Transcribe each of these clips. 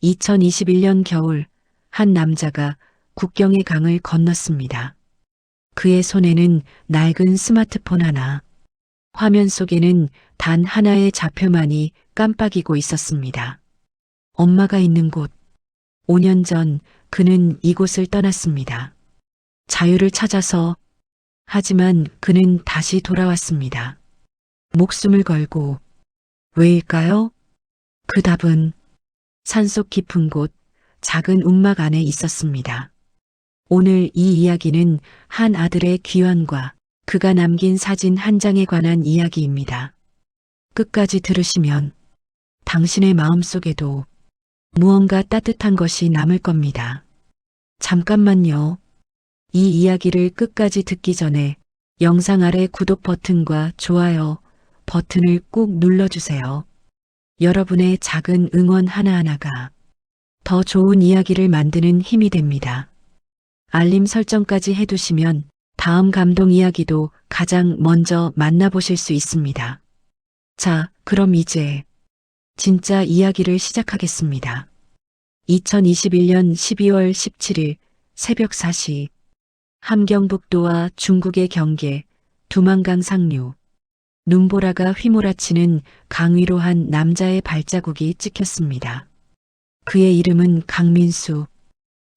2021년 겨울 한 남자가 국경의 강을 건넜습니다. 그의 손에는 낡은 스마트폰 하나, 화면 속에는 단 하나의 좌표만이 깜빡이고 있었습니다. 엄마가 있는 곳. 5년 전 그는 이곳을 떠났습니다. 자유를 찾아서. 하지만 그는 다시 돌아왔습니다. 목숨을 걸고. 왜일까요? 그 답은 산속 깊은 곳, 작은 움막 안에 있었습니다. 오늘 이 이야기는 한 아들의 귀환과 그가 남긴 사진 한 장에 관한 이야기입니다. 끝까지 들으시면 당신의 마음속에도 무언가 따뜻한 것이 남을 겁니다. 잠깐만요. 이 이야기를 끝까지 듣기 전에 영상 아래 구독 버튼과 좋아요 버튼을 꾹 눌러주세요. 여러분의 작은 응원 하나하나가 더 좋은 이야기를 만드는 힘이 됩니다. 알림 설정까지 해두시면 다음 감동 이야기도 가장 먼저 만나보실 수 있습니다. 자, 그럼 이제 진짜 이야기를 시작하겠습니다. 2021년 12월 17일 새벽 4시 함경북도와 중국의 경계 두만강 상류 눈보라가 휘몰아치는 강 위로 한 남자의 발자국이 찍혔습니다. 그의 이름은 강민수,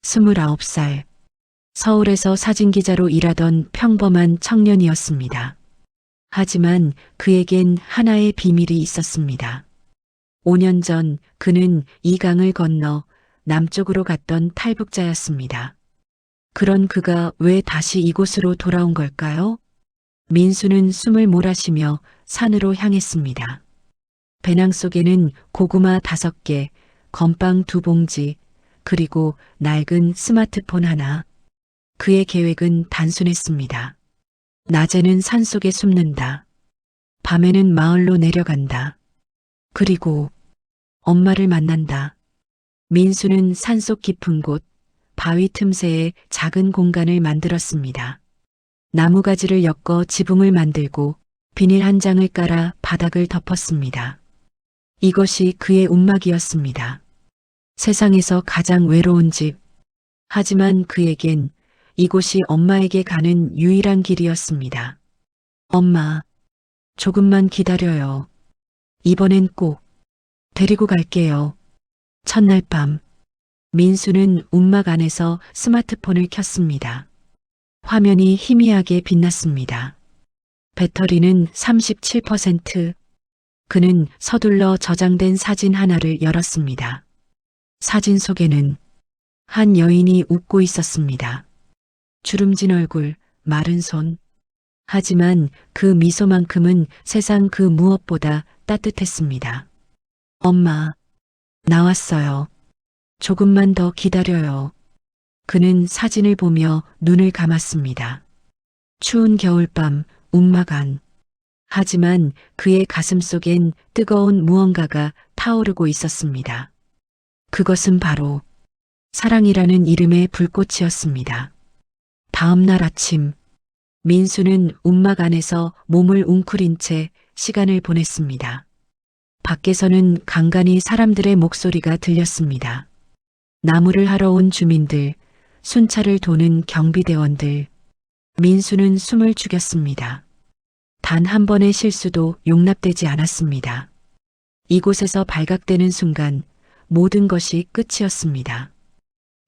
29살, 서울에서 사진기자로 일하던 평범한 청년이었습니다. 하지만 그에겐 하나의 비밀이 있었습니다. 5년 전 그는 이 강을 건너 남쪽으로 갔던 탈북자였습니다. 그런 그가 왜 다시 이곳으로 돌아온 걸까요? 민수는 숨을 몰아쉬며 산으로 향했습니다. 배낭 속에는 고구마 5개, 건빵 2봉지, 그리고 낡은 스마트폰 하나. 그의 계획은 단순했습니다. 낮에는 산속에 숨는다. 밤에는 마을로 내려간다. 그리고 엄마를 만난다. 민수는 산속 깊은 곳, 바위 틈새에 작은 공간을 만들었습니다. 나무가지를 엮어 지붕을 만들고 비닐 한 장을 깔아 바닥을 덮었습니다. 이것이 그의 움막이었습니다. 세상에서 가장 외로운 집. 하지만 그에겐 이곳이 엄마에게 가는 유일한 길이었습니다. 엄마, 조금만 기다려요. 이번엔 꼭 데리고 갈게요. 첫날 밤, 민수는 움막 안에서 스마트폰을 켰습니다. 화면이 희미하게 빛났습니다. 배터리는 37%. 그는 서둘러 저장된 사진 하나를 열었습니다. 사진 속에는 한 여인이 웃고 있었습니다. 주름진 얼굴, 마른 손. 하지만 그 미소만큼은 세상 그 무엇보다 따뜻했습니다. 엄마, 나왔어요. 조금만 더 기다려요. 그는 사진을 보며 눈을 감았습니다. 추운 겨울밤, 움막 안. 하지만 그의 가슴 속엔 뜨거운 무언가가 타오르고 있었습니다. 그것은 바로 사랑이라는 이름의 불꽃이었습니다. 다음 날 아침, 민수는 움막 안에서 몸을 웅크린 채 시간을 보냈습니다. 밖에서는 간간히 사람들의 목소리가 들렸습니다. 나무를 하러 온 주민들, 순찰을 도는 경비대원들. 민수는 숨을 죽였습니다. 단 한 번의 실수도 용납되지 않았습니다. 이곳에서 발각되는 순간 모든 것이 끝이었습니다.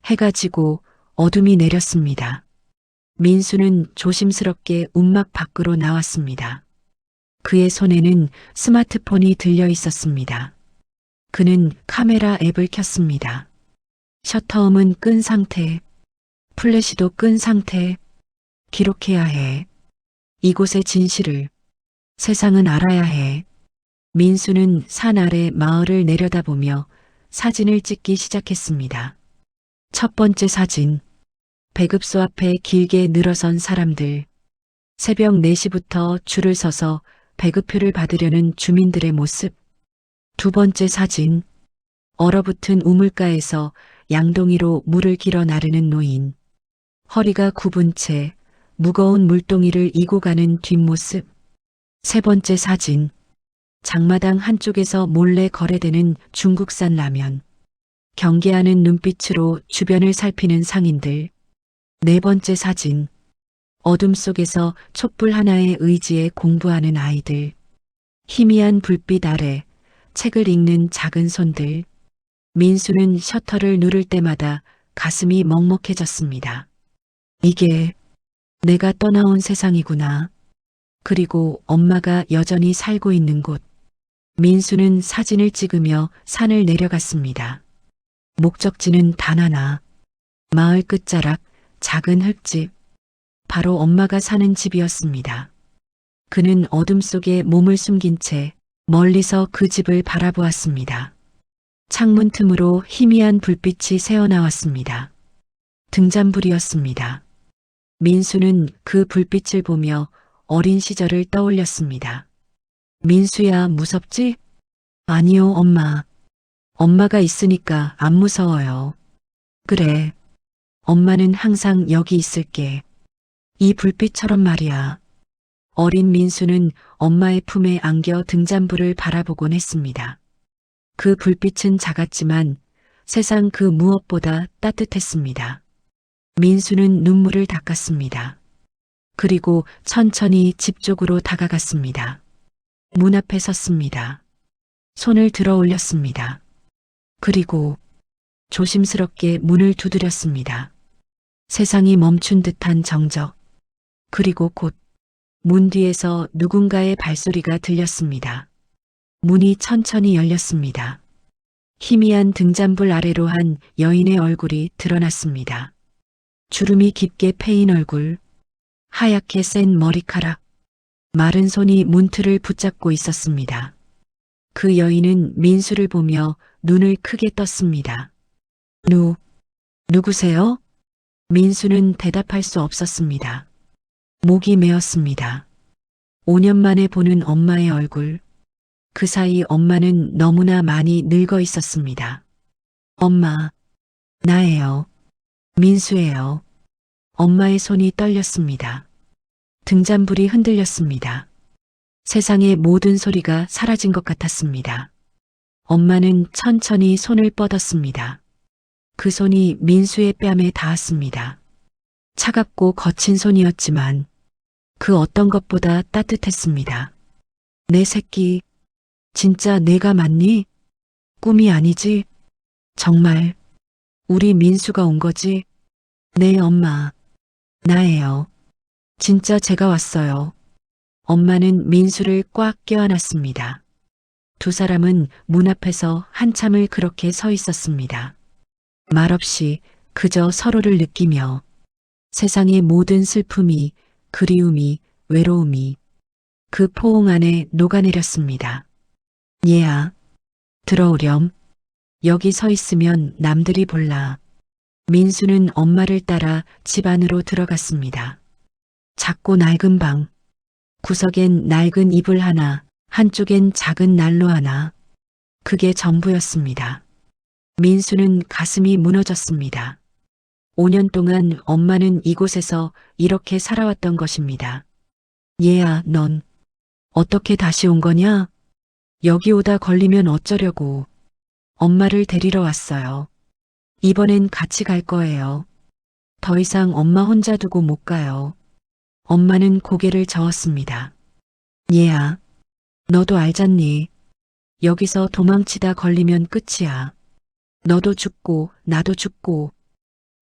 해가 지고 어둠이 내렸습니다. 민수는 조심스럽게 움막 밖으로 나왔습니다. 그의 손에는 스마트폰이 들려 있었습니다. 그는 카메라 앱을 켰습니다. 셔터음은 끈 상태, 플래시도 끈 상태. 기록해야 해. 이곳의 진실을 세상은 알아야 해. 민수는 산 아래 마을을 내려다보며 사진을 찍기 시작했습니다. 첫 번째 사진. 배급소 앞에 길게 늘어선 사람들. 새벽 4시부터 줄을 서서 배급표를 받으려는 주민들의 모습. 두 번째 사진. 얼어붙은 우물가에서 양동이로 물을 길어 나르는 노인. 허리가 굽은 채 무거운 물동이를 이고 가는 뒷모습. 세 번째 사진. 장마당 한쪽에서 몰래 거래되는 중국산 라면. 경계하는 눈빛으로 주변을 살피는 상인들. 네 번째 사진. 어둠 속에서 촛불 하나의 의지에 공부하는 아이들. 희미한 불빛 아래 책을 읽는 작은 손들. 민수는 셔터를 누를 때마다 가슴이 먹먹해졌습니다. 이게 내가 떠나온 세상이구나. 그리고 엄마가 여전히 살고 있는 곳. 민수는 사진을 찍으며 산을 내려갔습니다. 목적지는 단 하나. 마을 끝자락 작은 흙집. 바로 엄마가 사는 집이었습니다. 그는 어둠 속에 몸을 숨긴 채 멀리서 그 집을 바라보았습니다. 창문 틈으로 희미한 불빛이 새어나왔습니다. 등잔불이었습니다. 민수는 그 불빛을 보며 어린 시절을 떠올렸습니다. 민수야, 무섭지? 아니요, 엄마. 엄마가 있으니까 안 무서워요. 그래. 엄마는 항상 여기 있을게. 이 불빛처럼 말이야. 어린 민수는 엄마의 품에 안겨 등잔불을 바라보곤 했습니다. 그 불빛은 작았지만 세상 그 무엇보다 따뜻했습니다. 민수는 눈물을 닦았습니다. 그리고 천천히 집 쪽으로 다가갔습니다. 문 앞에 섰습니다. 손을 들어 올렸습니다. 그리고 조심스럽게 문을 두드렸습니다. 세상이 멈춘 듯한 정적. 그리고 곧 문 뒤에서 누군가의 발소리가 들렸습니다. 문이 천천히 열렸습니다. 희미한 등잔불 아래로 한 여인의 얼굴이 드러났습니다. 주름이 깊게 패인 얼굴, 하얗게 센 머리카락, 마른 손이 문틀을 붙잡고 있었습니다. 그 여인은 민수를 보며 눈을 크게 떴습니다. 누구세요? 민수는 대답할 수 없었습니다. 목이 메었습니다. 5년 만에 보는 엄마의 얼굴. 그 사이 엄마는 너무나 많이 늙어 있었습니다. 엄마, 나예요. 민수예요. 엄마의 손이 떨렸습니다. 등잔불이 흔들렸습니다. 세상의 모든 소리가 사라진 것 같았습니다. 엄마는 천천히 손을 뻗었습니다. 그 손이 민수의 뺨에 닿았습니다. 차갑고 거친 손이었지만 그 어떤 것보다 따뜻했습니다. 내 새끼, 진짜 내가 맞니? 꿈이 아니지? 정말 우리 민수가 온 거지? 네, 엄마. 나예요. 진짜 제가 왔어요. 엄마는 민수를 꽉 껴안았습니다. 두 사람은 문 앞에서 한참을 그렇게 서 있었습니다. 말없이 그저 서로를 느끼며 세상의 모든 슬픔이, 그리움이, 외로움이 그 포옹 안에 녹아내렸습니다. 얘야, 들어오렴. 여기 서 있으면 남들이 볼라. 민수는 엄마를 따라 집 안으로 들어갔습니다. 작고 낡은 방. 구석엔 낡은 이불 하나, 한쪽엔 작은 난로 하나. 그게 전부였습니다. 민수는 가슴이 무너졌습니다. 5년 동안 엄마는 이곳에서 이렇게 살아왔던 것입니다. 얘야, 넌 어떻게 다시 온 거냐? 여기 오다 걸리면 어쩌려고. 엄마를 데리러 왔어요. 이번엔 같이 갈 거예요. 더 이상 엄마 혼자 두고 못 가요. 엄마는 고개를 저었습니다. 얘야, 너도 알잖니? 여기서 도망치다 걸리면 끝이야. 너도 죽고 나도 죽고.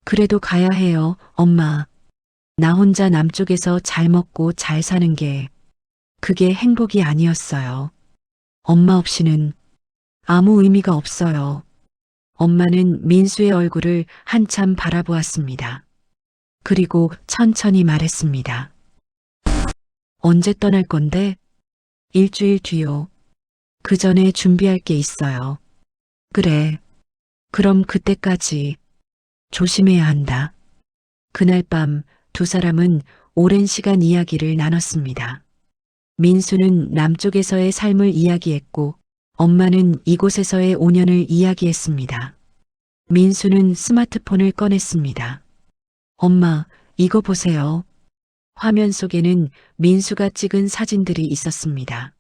그래도 가야 해요, 엄마. 나 혼자 남쪽에서 잘 먹고 잘 사는 게 그게 행복이 아니었어요. 엄마 없이는 아무 의미가 없어요. 엄마는 민수의 얼굴을 한참 바라보았습니다. 그리고 천천히 말했습니다. 언제 떠날 건데? 일주일 뒤요. 그 전에 준비할 게 있어요. 그래. 그럼 그때까지 조심해야 한다. 그날 밤 두 사람은 오랜 시간 이야기를 나눴습니다. 민수는 남쪽에서의 삶을 이야기했고 엄마는 이곳에서의 5년을 이야기했습니다. 민수는 스마트폰을 꺼냈습니다. 엄마, 이거 보세요. 화면 속에는 민수가 찍은 사진들이 있었습니다.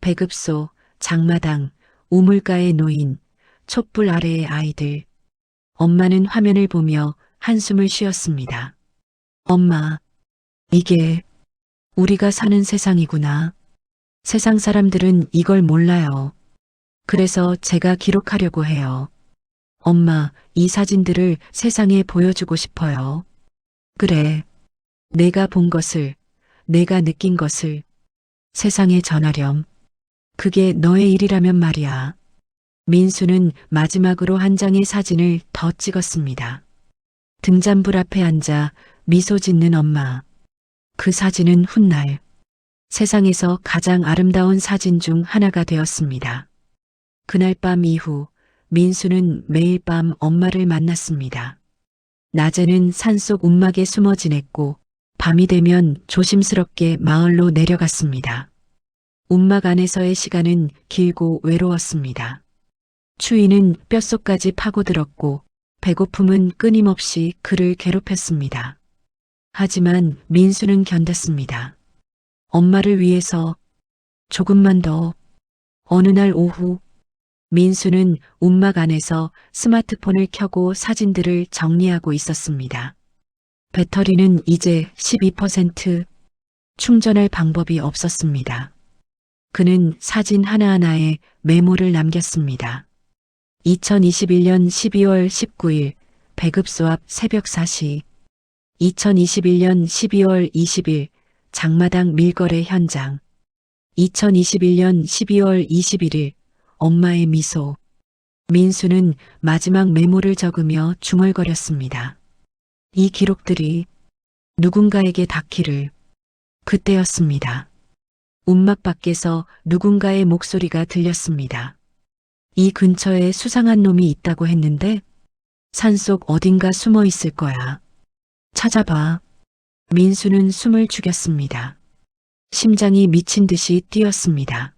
배급소, 장마당, 우물가의 노인, 촛불 아래의 아이들. 엄마는 화면을 보며 한숨을 쉬었습니다. 엄마, 이게 우리가 사는 세상이구나. 세상 사람들은 이걸 몰라요. 그래서 제가 기록하려고 해요. 엄마, 이 사진들을 세상에 보여주고 싶어요. 그래. 내가 본 것을, 내가 느낀 것을 세상에 전하렴. 그게 너의 일이라면 말이야. 민수는 마지막으로 한 장의 사진을 더 찍었습니다. 등잔불 앞에 앉아 미소 짓는 엄마. 그 사진은 훗날 세상에서 가장 아름다운 사진 중 하나가 되었습니다. 그날 밤 이후 민수는 매일 밤 엄마를 만났습니다. 낮에는 산속 움막에 숨어 지냈고 밤이 되면 조심스럽게 마을로 내려갔습니다. 움막 안에서의 시간은 길고 외로웠습니다. 추위는 뼛속까지 파고들었고 배고픔은 끊임없이 그를 괴롭혔습니다. 하지만 민수는 견뎠습니다. 엄마를 위해서 조금만 더. 어느 날 오후 민수는 움막 안에서 스마트폰을 켜고 사진들을 정리하고 있었습니다. 배터리는 이제 12%. 충전할 방법이 없었습니다. 그는 사진 하나하나에 메모를 남겼습니다. 2021년 12월 19일 배급소 앞 새벽 4시. 2021년 12월 20일 장마당 밀거래 현장. 2021년 12월 21일 엄마의 미소. 민수는 마지막 메모를 적으며 중얼거렸습니다. 이 기록들이 누군가에게 닿기를. 그때였습니다. 움막 밖에서 누군가의 목소리가 들렸습니다. 이 근처에 수상한 놈이 있다고 했는데 산속 어딘가 숨어 있을 거야. 찾아봐. 민수는 숨을 죽였습니다. 심장이 미친 듯이 뛰었습니다.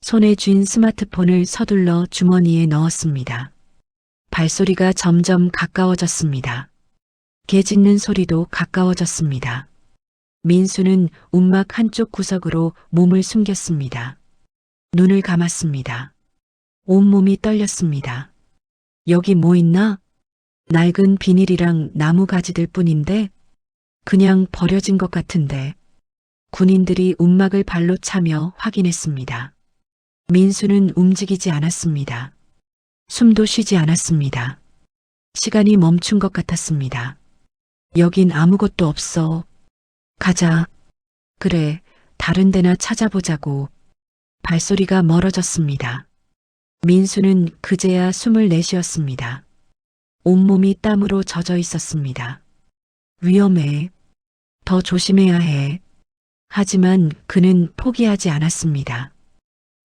손에 쥔 스마트폰을 서둘러 주머니에 넣었습니다. 발소리가 점점 가까워졌습니다. 개 짖는 소리도 가까워졌습니다. 민수는 움막 한쪽 구석으로 몸을 숨겼습니다. 눈을 감았습니다. 온몸이 떨렸습니다. 여기 뭐 있나? 낡은 비닐이랑 나무 가지들 뿐인데 그냥 버려진 것 같은데. 군인들이 움막을 발로 차며 확인했습니다. 민수는 움직이지 않았습니다. 숨도 쉬지 않았습니다. 시간이 멈춘 것 같았습니다. 여긴 아무것도 없어. 가자. 그래, 다른 데나 찾아보자고. 발소리가 멀어졌습니다. 민수는 그제야 숨을 내쉬었습니다. 온몸이 땀으로 젖어 있었습니다. 위험해. 더 조심해야 해. 하지만 그는 포기하지 않았습니다.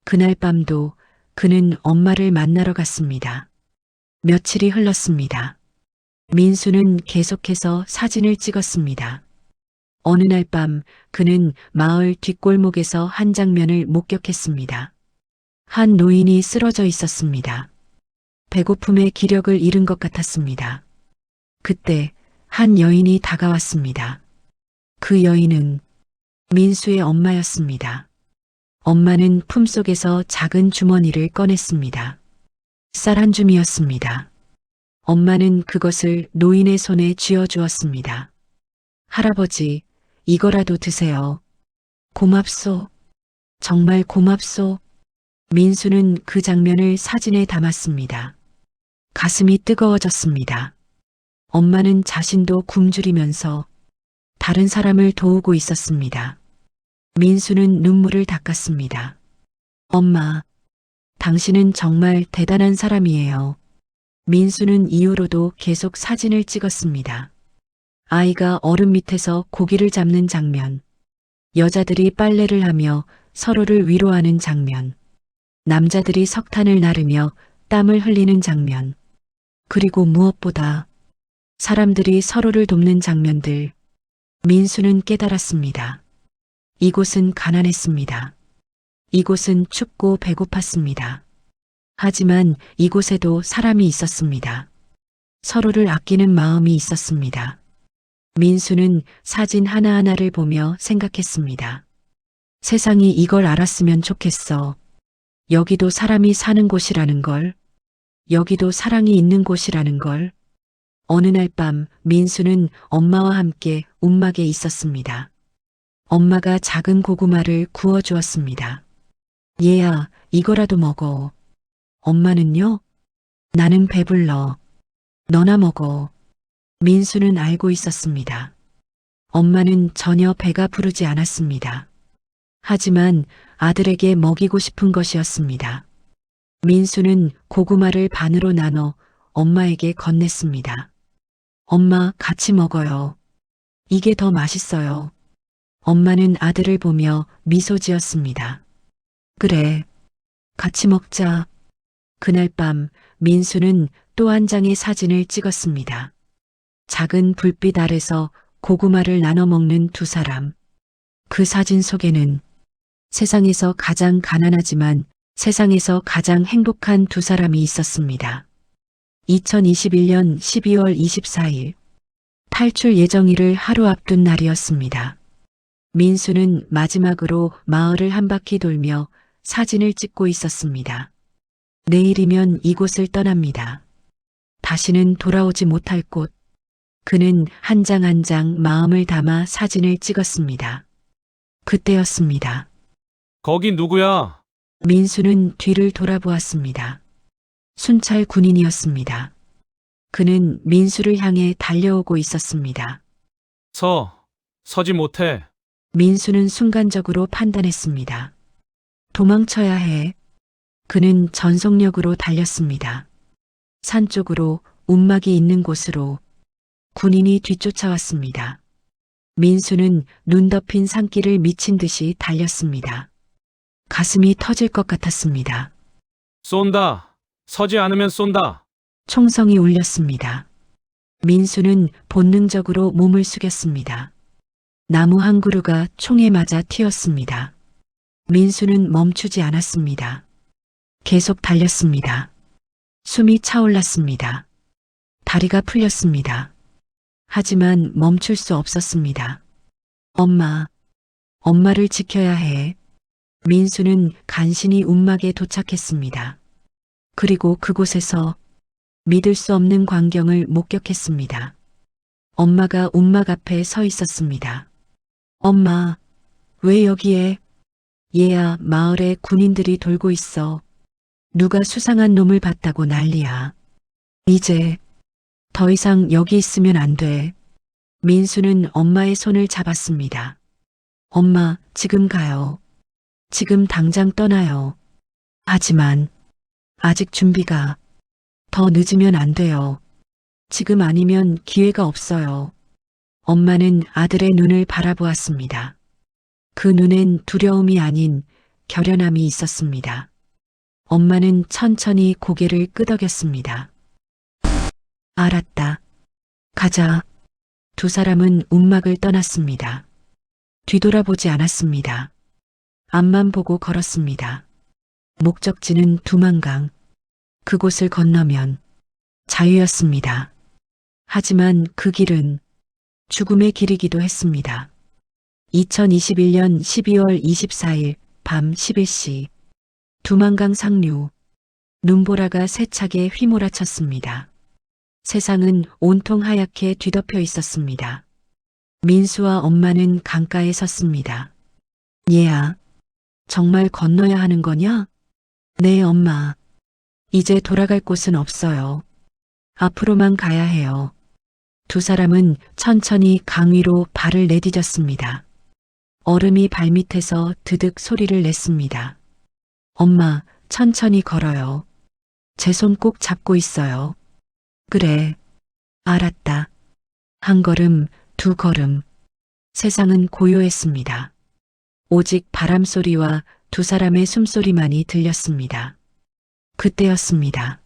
그날 밤도 그는 엄마를 만나러 갔습니다. 며칠이 흘렀습니다. 민수는 계속해서 사진을 찍었습니다. 어느 날 밤 그는 마을 뒷골목에서 한 장면을 목격했습니다. 한 노인이 쓰러져 있었습니다. 배고픔에 기력을 잃은 것 같았습니다. 그때 한 여인이 다가왔습니다. 그 여인은 민수의 엄마였습니다. 엄마는 품속에서 작은 주머니를 꺼냈습니다. 쌀 한 줌이었습니다. 엄마는 그것을 노인의 손에 쥐어주었습니다. 할아버지, 이거라도 드세요. 고맙소. 정말 고맙소. 민수는 그 장면을 사진에 담았습니다. 가슴이 뜨거워졌습니다. 엄마는 자신도 굶주리면서 다른 사람을 도우고 있었습니다. 민수는 눈물을 닦았습니다. 엄마, 당신은 정말 대단한 사람이에요. 민수는 이후로도 계속 사진을 찍었습니다. 아이가 얼음 밑에서 고기를 잡는 장면, 여자들이 빨래를 하며 서로를 위로하는 장면, 남자들이 석탄을 나르며 땀을 흘리는 장면, 그리고 무엇보다 사람들이 서로를 돕는 장면들. 민수는 깨달았습니다. 이곳은 가난했습니다. 이곳은 춥고 배고팠습니다. 하지만 이곳에도 사람이 있었습니다. 서로를 아끼는 마음이 있었습니다. 민수는 사진 하나하나를 보며 생각했습니다. 세상이 이걸 알았으면 좋겠어. 여기도 사람이 사는 곳이라는 걸. 여기도 사랑이 있는 곳이라는 걸. 어느 날 밤 민수는 엄마와 함께 움막에 있었습니다. 엄마가 작은 고구마를 구워 주었습니다. 얘야, 이거라도 먹어. 엄마는요? 나는 배불러. 너나 먹어. 민수는 알고 있었습니다. 엄마는 전혀 배가 부르지 않았습니다. 하지만 아들에게 먹이고 싶은 것이었습니다. 민수는 고구마를 반으로 나눠 엄마에게 건넸습니다. 엄마, 같이 먹어요. 이게 더 맛있어요. 엄마는 아들을 보며 미소 지었습니다. 그래, 같이 먹자. 그날 밤 민수는 또 한 장의 사진을 찍었습니다. 작은 불빛 아래서 고구마를 나눠 먹는 두 사람. 그 사진 속에는 세상에서 가장 가난하지만 세상에서 가장 행복한 두 사람이 있었습니다. 2021년 12월 24일 탈출 예정일을 하루 앞둔 날이었습니다. 민수는 마지막으로 마을을 한 바퀴 돌며 사진을 찍고 있었습니다. 내일이면 이곳을 떠납니다. 다시는 돌아오지 못할 곳. 그는 한 장 한 장 마음을 담아 사진을 찍었습니다. 그때였습니다. 거기 누구야? 민수는 뒤를 돌아보았습니다. 순찰 군인이었습니다. 그는 민수를 향해 달려오고 있었습니다. 서지 못해. 민수는 순간적으로 판단했습니다. 도망쳐야 해. 그는 전속력으로 달렸습니다. 산 쪽으로, 움막이 있는 곳으로. 군인이 뒤쫓아왔습니다. 민수는 눈 덮인 산길을 미친 듯이 달렸습니다. 가슴이 터질 것 같았습니다. 쏜다. 서지 않으면 쏜다. 총성이 울렸습니다. 민수는 본능적으로 몸을 숙였습니다. 나무 한 그루가 총에 맞아 튀었습니다. 민수는 멈추지 않았습니다. 계속 달렸습니다. 숨이 차올랐습니다. 다리가 풀렸습니다. 하지만 멈출 수 없었습니다. 엄마를 지켜야 해. 민수는 간신히 움막에 도착했습니다. 그리고 그곳에서 믿을 수 없는 광경을 목격했습니다. 엄마가 움막 앞에 서 있었습니다. 엄마, 왜 여기에? 얘야, 마을에 군인들이 돌고 있어. 누가 수상한 놈을 봤다고 난리야. 이제 더 이상 여기 있으면 안 돼. 민수는 엄마의 손을 잡았습니다. 엄마, 지금 가요. 지금 당장 떠나요. 하지만 아직 준비가 더 늦으면 안 돼요. 지금 아니면 기회가 없어요. 엄마는 아들의 눈을 바라보았습니다. 그 눈엔 두려움이 아닌 결연함이 있었습니다. 엄마는 천천히 고개를 끄덕였습니다. 알았다. 가자. 두 사람은 움막을 떠났습니다. 뒤돌아보지 않았습니다. 앞만 보고 걸었습니다. 목적지는 두만강. 그곳을 건너면 자유였습니다. 하지만 그 길은 죽음의 길이기도 했습니다. 2021년 12월 24일 밤 11시 두만강 상류 눈보라가 세차게 휘몰아쳤습니다. 세상은 온통 하얗게 뒤덮여 있었습니다. 민수와 엄마는 강가에 섰습니다. 얘야, 정말 건너야 하는 거냐? 네, 엄마. 이제 돌아갈 곳은 없어요. 앞으로만 가야 해요. 두 사람은 천천히 강 위로 발을 내디뎠습니다. 얼음이 발밑에서 드득 소리를 냈습니다. 엄마, 천천히 걸어요. 제 손 꼭 잡고 있어요. 그래, 알았다. 한 걸음, 두 걸음. 세상은 고요했습니다. 오직 바람 소리와 두 사람의 숨소리만이 들렸습니다. 그때였습니다.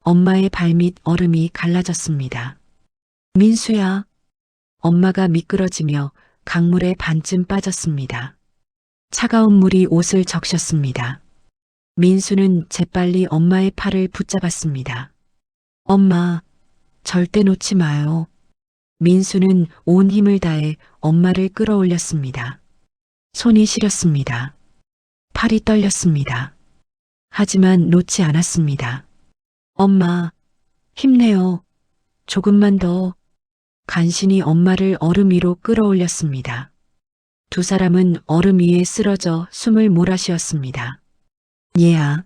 엄마의 발밑 얼음이 갈라졌습니다. 민수야. 엄마가 미끄러지며 강물에 반쯤 빠졌습니다. 차가운 물이 옷을 적셨습니다. 민수는 재빨리 엄마의 팔을 붙잡았습니다. 엄마, 절대 놓지 마요. 민수는 온 힘을 다해 엄마를 끌어올렸습니다. 손이 시렸습니다. 팔이 떨렸습니다. 하지만 놓지 않았습니다. 엄마, 힘내요. 조금만 더. 간신히 엄마를 얼음 위로 끌어올렸습니다. 두 사람은 얼음 위에 쓰러져 숨을 몰아쉬었습니다. 얘야,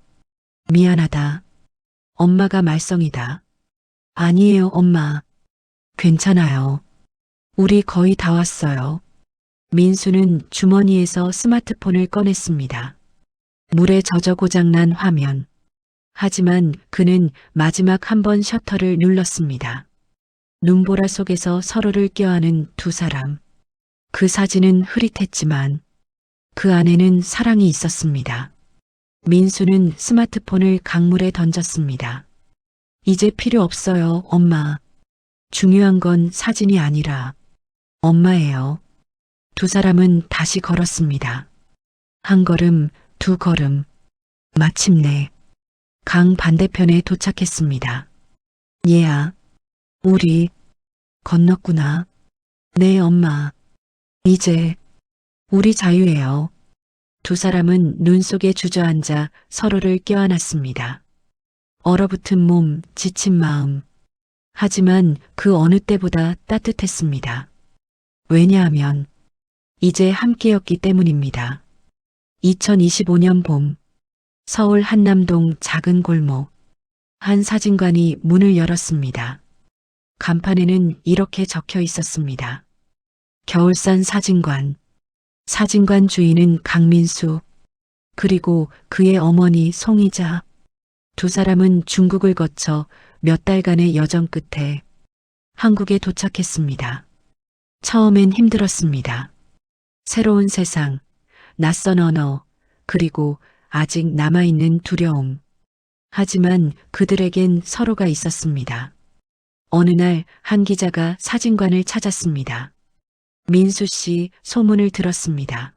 미안하다. 엄마가 말썽이다. 아니에요, 엄마. 괜찮아요. 우리 거의 다 왔어요. 민수는 주머니에서 스마트폰을 꺼냈습니다. 물에 젖어 고장난 화면. 하지만 그는 마지막 한 번 셔터를 눌렀습니다. 눈보라 속에서 서로를 껴안은 두 사람. 그 사진은 흐릿했지만 그 안에는 사랑이 있었습니다. 민수는 스마트폰을 강물에 던졌습니다. 이제 필요 없어요, 엄마. 중요한 건 사진이 아니라 엄마예요. 두 사람은 다시 걸었습니다. 한 걸음, 두 걸음. 마침내 강 반대편에 도착했습니다. 얘야, 우리 건넜구나. 네, 엄마. 이제 우리 자유예요. 두 사람은 눈 속에 주저앉아 서로를 껴안았습니다. 얼어붙은 몸, 지친 마음. 하지만 그 어느 때보다 따뜻했습니다. 왜냐하면 이제 함께였기 때문입니다. 2025년 봄, 서울 한남동 작은 골목. 한 사진관이 문을 열었습니다. 간판에는 이렇게 적혀 있었습니다. 겨울산 사진관. 사진관 주인은 강민수, 그리고 그의 어머니 송이자. 두 사람은 중국을 거쳐 몇 달간의 여정 끝에 한국에 도착했습니다. 처음엔 힘들었습니다. 새로운 세상, 낯선 언어, 그리고 아직 남아있는 두려움. 하지만 그들에겐 서로가 있었습니다. 어느 날 한 기자가 사진관을 찾았습니다. 민수 씨, 소문을 들었습니다.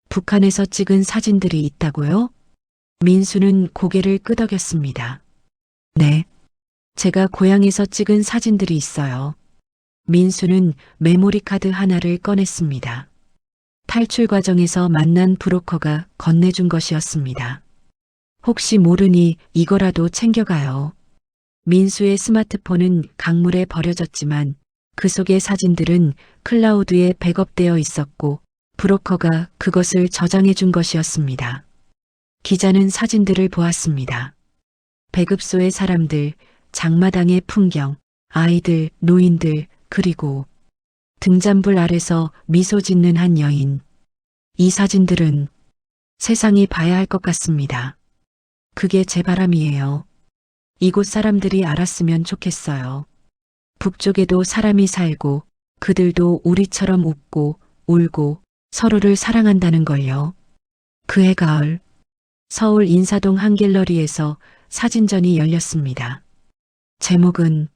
북한에서 찍은 사진들이 있다고요? 민수는 고개를 끄덕였습니다. 네, 제가 고향에서 찍은 사진들이 있어요. 민수는 메모리 카드 하나를 꺼냈습니다. 탈출 과정에서 만난 브로커가 건네준 것이었습니다. 혹시 모르니 이거라도 챙겨가요. 민수의 스마트폰은 강물에 버려졌지만 그 속의 사진들은 클라우드에 백업되어 있었고 브로커가 그것을 저장해 준 것이었습니다. 기자는 사진들을 보았습니다. 배급소의 사람들, 장마당의 풍경, 아이들, 노인들, 그리고 등잔불 아래서 미소 짓는 한 여인. 이 사진들은 세상이 봐야 할 것 같습니다. 그게 제 바람이에요. 이곳 사람들이 알았으면 좋겠어요. 북쪽에도 사람이 살고 그들도 우리처럼 웃고 울고 서로를 사랑한다는 걸요. 그해 가을, 서울 인사동 한 갤러리에서 사진전이 열렸습니다. 제목은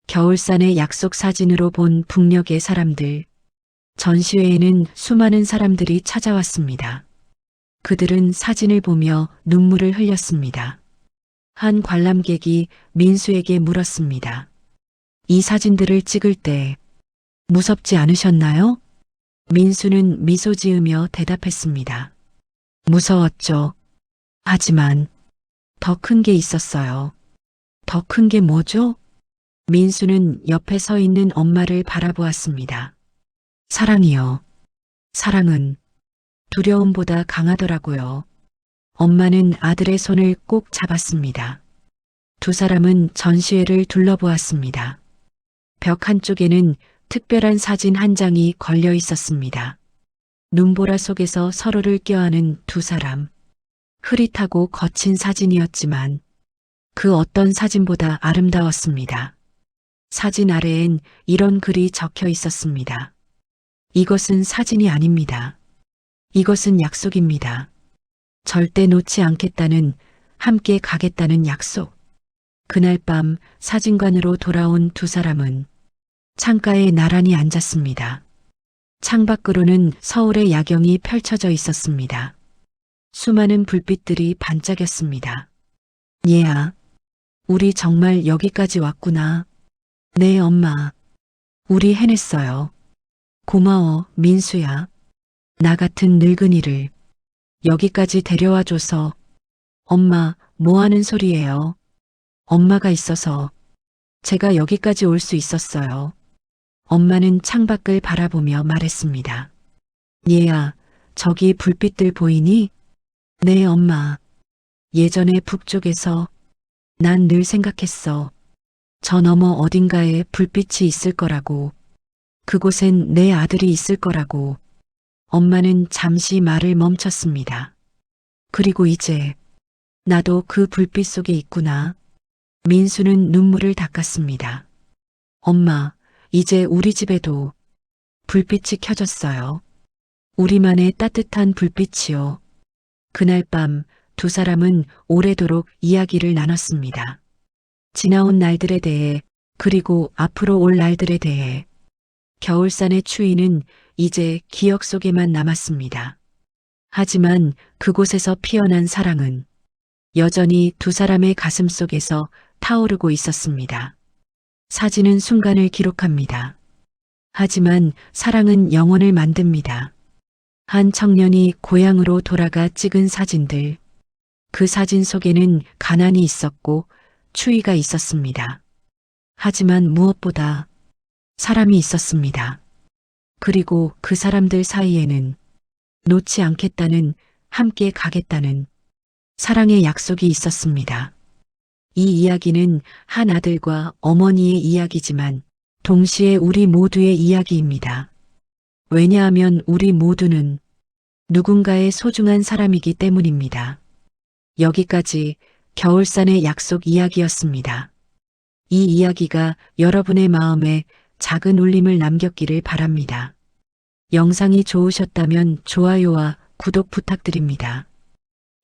겨울산의 약속 사진으로 본 북녘의 사람들. 전시회에는 수많은 사람들이 찾아왔습니다. 그들은 사진을 보며 눈물을 흘렸습니다. 한 관람객이 민수에게 물었습니다. 이 사진들을 찍을 때 무섭지 않으셨나요? 민수는 미소 지으며 대답했습니다. 무서웠죠. 하지만 더 큰 게 있었어요. 더 큰 게 뭐죠? 민수는 옆에 서 있는 엄마를 바라보았습니다. 사랑이요. 사랑은 두려움보다 강하더라고요. 엄마는 아들의 손을 꼭 잡았습니다. 두 사람은 전시회를 둘러보았습니다. 벽 한쪽에는 특별한 사진 한 장이 걸려 있었습니다. 눈보라 속에서 서로를 껴안은 두 사람. 흐릿하고 거친 사진이었지만 그 어떤 사진보다 아름다웠습니다. 사진 아래엔 이런 글이 적혀 있었습니다. 이것은 사진이 아닙니다. 이것은 약속입니다. 절대 놓지 않겠다는, 함께 가겠다는 약속. 그날 밤 사진관으로 돌아온 두 사람은 창가에 나란히 앉았습니다. 창밖으로는 서울의 야경이 펼쳐져 있었습니다. 수많은 불빛들이 반짝였습니다. 얘야, 우리 정말 여기까지 왔구나. 네, 엄마. 우리 해냈어요. 고마워, 민수야. 나 같은 늙은이를 여기까지 데려와줘서. 엄마, 뭐 하는 소리예요? 엄마가 있어서 제가 여기까지 올 수 있었어요. 엄마는 창밖을 바라보며 말했습니다. 얘야, 저기 불빛들 보이니? 네, 엄마. 예전에 북쪽에서 난 늘 생각했어. 저 너머 어딘가에 불빛이 있을 거라고. 그곳엔 내 아들이 있을 거라고. 엄마는 잠시 말을 멈췄습니다. 그리고 이제 나도 그 불빛 속에 있구나. 민수는 눈물을 닦았습니다. 엄마, 이제 우리 집에도 불빛이 켜졌어요. 우리만의 따뜻한 불빛이요. 그날 밤 두 사람은 오래도록 이야기를 나눴습니다. 지나온 날들에 대해, 그리고 앞으로 올 날들에 대해. 겨울산의 추위는 이제 기억 속에만 남았습니다. 하지만 그곳에서 피어난 사랑은 여전히 두 사람의 가슴 속에서 타오르고 있었습니다. 사진은 순간을 기록합니다. 하지만 사랑은 영혼을 만듭니다. 한 청년이 고향으로 돌아가 찍은 사진들. 그 사진 속에는 가난이 있었고 추위가 있었습니다. 하지만 무엇보다 사람이 있었습니다. 그리고 그 사람들 사이에는 놓지 않겠다는, 함께 가겠다는 사랑의 약속이 있었습니다. 이 이야기는 한 아들과 어머니의 이야기지만 동시에 우리 모두의 이야기입니다. 왜냐하면 우리 모두는 누군가의 소중한 사람이기 때문입니다. 여기까지 겨울산의 약속 이야기였습니다. 이 이야기가 여러분의 마음에 작은 울림을 남겼기를 바랍니다. 영상이 좋으셨다면 좋아요와 구독 부탁드립니다.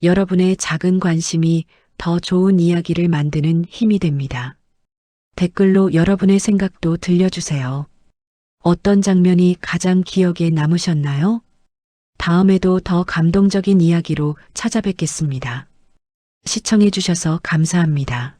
여러분의 작은 관심이 더 좋은 이야기를 만드는 힘이 됩니다. 댓글로 여러분의 생각도 들려주세요. 어떤 장면이 가장 기억에 남으셨나요? 다음에도 더 감동적인 이야기로 찾아뵙겠습니다. 시청해주셔서 감사합니다.